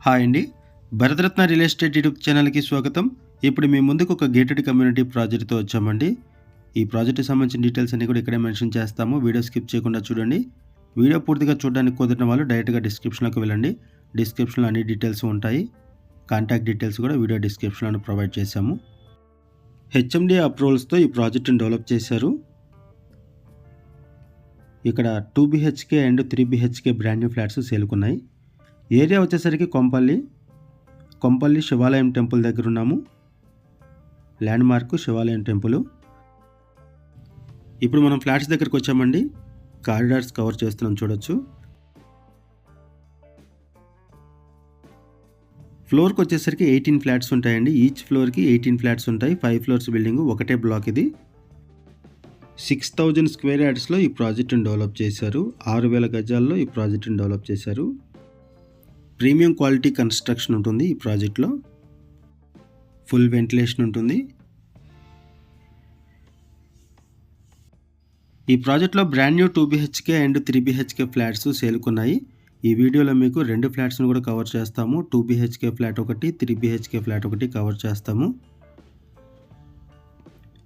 Hi అండి. Bharat Ratna real estate YouTube ఛానల్‌కి స్వాగతం. ఇప్పుడు మీ ముందుకు ఒక గేటెడ్ కమ్యూనిటీ ప్రాజెక్ట్‌తో వచ్చామండి. ఈ ప్రాజెక్ట్‌కి సంబంధించిన డీటెయిల్స్ అన్నీ కూడా ఇక్కడే మెన్షన్ చేస్తాము. వీడియో స్కిప్ చేయకుండా చూడండి. వీడియో పూర్తిగా చూడడానికి కుదిరిన వాళ్ళు డైరెక్ట్‌గా డిస్క్రిప్షన్‌లోకి వెళ్ళండి. డిస్క్రిప్షన్‌లో అన్ని డీటెయిల్స్ ఉంటాయి. కాంటాక్ట్ డీటెయిల్స్ కూడా వీడియో డిస్క్రిప్షన్‌లోనే ప్రొవైడ్ చేశాము. హెచ్ఎండీ అప్రూవల్స్‌తో ఈ ప్రాజెక్ట్‌ని డెవలప్ చేశారు. ఇక్కడ 2 BHK and 3 BHK brand new flats సేల్‌కున్నాయి. ఏరియా వచ్చేసరికి కొంపల్లి శివాలయం టెంపుల్ దగ్గర ఉన్నాము. Landmark Shivalayam temple. ఇప్పుడు మనం ఫ్లాట్స్ దగ్గరకు వచ్చామండి. కారిడార్స్ కవర్ చేస్తున్నాం చూడొచ్చు. ఫ్లోర్కి వచ్చేసరికి 18 ఫ్లాట్స్ ఉంటాయండి. ఈచ్ ఫ్లోర్కి 18 ఫ్లాట్స్ ఉంటాయి. 5 ఫ్లోర్స్ బిల్డింగ్, ఒకటే బ్లాక్ ఇది. 6000 స్క్వేర్ యార్డ్స్లో ఈ ప్రాజెక్ట్ని డెవలప్ చేశారు. 6000 గజాల్లో ఈ ప్రాజెక్ట్ని డెవలప్ చేశారు. ప్రీమియం క్వాలిటీ కన్స్ట్రక్షన్ ఉంటుంది ఈ ప్రాజెక్ట్లో. ఫుల్ వెంటిలేషన్ ఉంటుంది. ఈ ప్రాజెక్ట్లో brand new 2 BHK and 3 BHK flats సేల్కున్నాయి. ఈ వీడియోలో మీకు 2 ఫ్లాట్స్ను కూడా కవర్ చేస్తాము. 2 బీహెచ్కే ఫ్లాట్ ఒకటి, 3 బీహెచ్కే ఫ్లాట్ ఒకటి కవర్ చేస్తాము.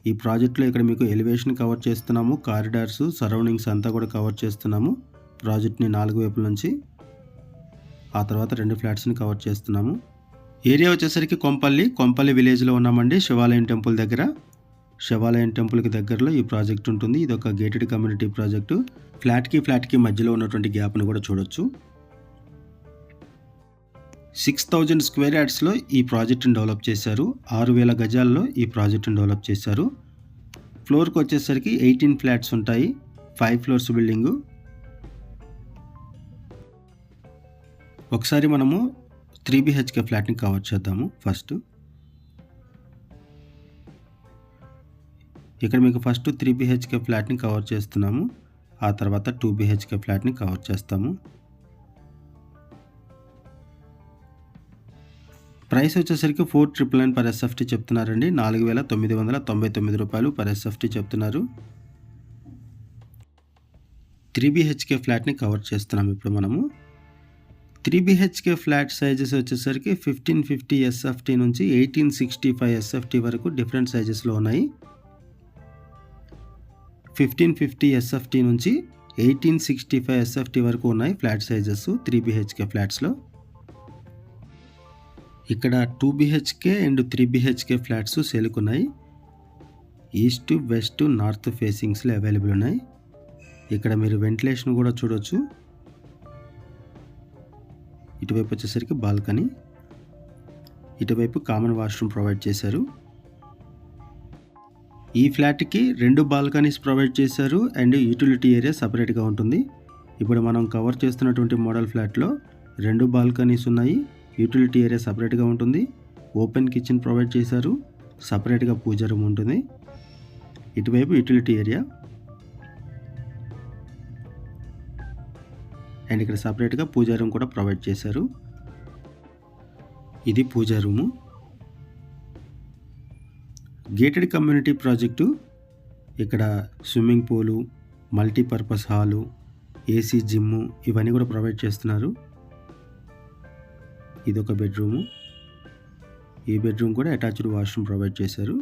ఈ ప్రాజెక్ట్లో ఇక్కడ మీకు ఎలివేషన్ కవర్ చేస్తున్నాము. కారిడార్స్, సరౌండింగ్స్ అంతా కూడా కవర్ చేస్తున్నాము. ప్రాజెక్ట్ని 4 వైపుల నుంచి. ఆ తర్వాత 2 ఫ్లాట్స్ని కవర్ చేస్తున్నాము. ఏరియా వచ్చేసరికి కొంపల్లి విలేజ్లో ఉన్నామండి. శివాలయం టెంపుల్ దగ్గర. శివాలయం టెంపుల్కి దగ్గరలో ఈ ప్రాజెక్ట్ ఉంటుంది. ఇది ఒక గేటెడ్ కమ్యూనిటీ ప్రాజెక్టు. ఫ్లాట్కి మధ్యలో ఉన్నటువంటి గ్యాప్ను కూడా చూడొచ్చు. 6000 స్క్వేర్ యార్డ్స్లో ఈ ప్రాజెక్ట్ని డెవలప్ చేశారు. 6000 గజాల్లో ఈ ప్రాజెక్ట్ని డెవలప్ చేశారు. ఫ్లోర్కి వచ్చేసరికి 18 ఫ్లాట్స్ ఉంటాయి. 5 ఫ్లోర్స్ బిల్డింగు. ఒకసారి మనము 3 బీహెచ్కే ఫ్లాట్ని కవర్ చేద్దాము. ఫస్ట్ ఇక్కడ మీకు 3 బీహెచ్కే ఫ్లాట్ని కవర్ చేస్తున్నాము. ఆ తర్వాత 2 బీహెచ్కే ఫ్లాట్ని కవర్ చేస్తాము. ప్రైస్ వచ్చేసరికి 4,999 పర్ ఎస్ఎఫ్టీ చెప్తున్నారండి. 4,999 రూపాయలు పర్ ఎస్ఎఫ్టీ చెప్తున్నారు. 3 బీహెచ్కే ఫ్లాట్ని కవర్ చేస్తున్నాము ఇప్పుడు మనము. 3 బీహెచ్కే ఫ్లాట్ సైజెస్ వచ్చేసరికి 1550 ఎస్ఎఫ్టీ నుంచి 1865 ఎస్ఎఫ్టీ వరకు డిఫరెంట్ సైజెస్లో ఉన్నాయి. 1550 ఎస్ఎఫ్టీ నుంచి 1865 ఎస్ఎఫ్టీ వరకు ఉన్నాయి ఫ్లాట్ సైజెస్ 3 బీహెచ్కే ఫ్లాట్స్లో. ఇక్కడ 2 బీహెచ్కే అండ్ 3 బీహెచ్కే ఫ్లాట్స్ సేల్కున్నాయి. ఈస్ట్, వెస్ట్, నార్త్ ఫేసింగ్స్లో అవైలబుల్ ఉన్నాయి. ఇక్కడ మీరు వెంటిలేషన్ కూడా చూడొచ్చు. ఇటువైపు వచ్చేసరికి బాల్కనీ, ఇటువైపు కామన్ వాష్రూమ్ ప్రొవైడ్ చేశారు. ఈ ఫ్లాట్కి 2 బాల్కనీస్ ప్రొవైడ్ చేశారు అండ్ యూటిలిటీ ఏరియా సపరేట్గా ఉంటుంది. ఇప్పుడు మనం కవర్ చేస్తున్నటువంటి మోడల్ ఫ్లాట్లో 2 బాల్కనీస్ ఉన్నాయి. యూటిలిటీ ఏరియా సపరేట్గా ఉంటుంది. ఓపెన్ కిచెన్ ప్రొవైడ్ చేశారు. సపరేట్గా పూజ రూమ్ ఉంటుంది. ఇటువైపు యూటిలిటీ ఏరియా అండ్ ఇక్కడ సపరేట్గా పూజా రూమ్ కూడా ప్రొవైడ్ చేశారు. ఇది puja room. Gated community project. ఇక్కడ swimming pool, multipurpose hall, AC gym ఇవన్నీ కూడా ప్రొవైడ్ చేస్తున్నారు. ఇది ఒక బెడ్రూము. ఈ బెడ్రూమ్ కూడా అటాచ్డ్ వాష్రూమ్ ప్రొవైడ్ చేశారు.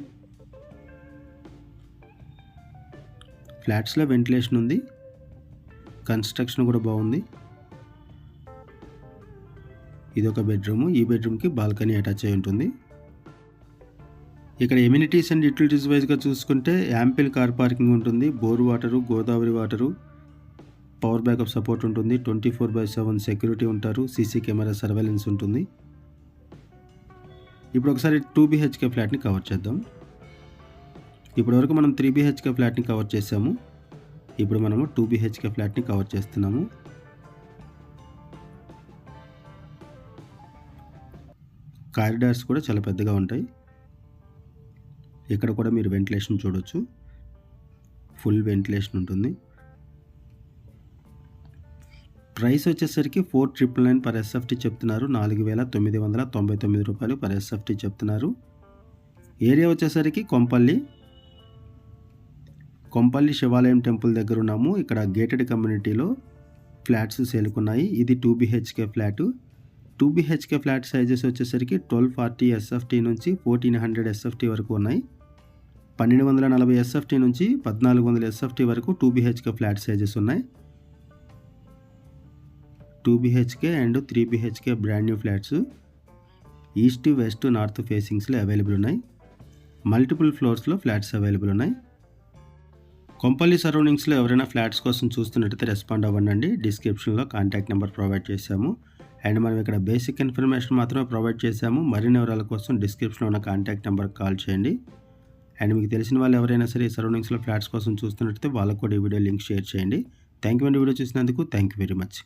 ఫ్లాట్స్లో వెంటిలేషన్ ఉంది. కన్స్ట్రక్షన్ కూడా బాగుంది. ఇది ఒక బెడ్రూము. ఈ బెడ్రూమ్కి బాల్కనీ అటాచ్ అయి ఉంటుంది. ఇక్కడ ఎమ్యూనిటీస్ అండ్ యూటిలిటీస్ వైజ్గా చూసుకుంటే యాంపిల్ కార్ పార్కింగ్ ఉంటుంది. Bore water, Godavari water, power backup support ఉంటుంది. 24/7 సెక్యూరిటీ ఉంటారు. సీసీ కెమెరా సర్వేలెన్స్ ఉంటుంది. ఇప్పుడు ఒకసారి 2 బీహెచ్కే ఫ్లాట్ని కవర్ చేద్దాం. ఇప్పటివరకు మనం 3 బీహెచ్కే ఫ్లాట్ని కవర్ చేసాము. ఇప్పుడు మనము 2 బీహెచ్కే ఫ్లాట్ని కవర్ చేస్తున్నాము. కారిడార్స్ కూడా చాలా పెద్దగా ఉంటాయి. ఇక్కడ కూడా మీరు వెంటిలేషన్ చూడొచ్చు. ఫుల్ వెంటిలేషన్ ఉంటుంది. ప్రైస్ వచ్చేసరికి 4,999 పర్ ఎస్ఎఫ్టీ చెప్తున్నారు. 4,999 రూపాయలు పర్ ఎస్ఎఫ్టీ చెప్తున్నారు. ఏరియా వచ్చేసరికి కొంపల్లి శివాలయం టెంపుల్ దగ్గర ఉన్నాము. ఇక్కడ గేటెడ్ కమ్యూనిటీలో ఫ్లాట్స్ సేల్కున్నాయి. ఇది 2 BHK flat. 2 BHK flat sizes వచ్చేసరికి 1240 ఎస్ఎఫ్టీ నుంచి 1400 ఎస్ఎఫ్టీ వరకు ఉన్నాయి. 1240 ఎస్ఎఫ్టీ నుంచి 1400 ఎస్ఎఫ్టీ వరకు 2 బీహెచ్కే ఫ్లాట్ సైజెస్ ఉన్నాయి. 2 BHK and 3 BHK brand new flats east, west, north ఫేసింగ్స్లో అవైలబుల్ ఉన్నాయి. మల్టిపుల్ ఫ్లోర్స్లో ఫ్లాట్స్ అవైలబుల్ ఉన్నాయి. కొంపల్లి సరౌండింగ్స్లో ఎవరైనా ఫ్లాట్స్ కోసం చూస్తున్నట్టయితే రెస్పాండ్ అవ్వండి. డిస్క్రిప్షన్లో కాంటాక్ట్ నెంబర్ ప్రొవైడ్ చేశాము. అండ్ మనం ఇక్కడ బేసిక్ ఇన్ఫర్మేషన్ మాత్రమే ప్రొవైడ్ చేశాము. మరిన్ని వివరాల కోసం డిస్క్రిప్షన్లో ఉన్న కాంటాక్ట్ నెంబర్కి కాల్ చేయండి. అండ్ మీకు తెలిసిన వాళ్ళు ఎవరైనా సరే ఈ సరౌండింగ్స్లో ఫ్లాట్స్ కోసం చూస్తున్నట్టయితే వాళ్ళకు కూడా ఈ వీడియో లింక్ షేర్ చేయండి. థ్యాంక్ యూ అండి వీడియో చూసినందుకు. Thank you very much.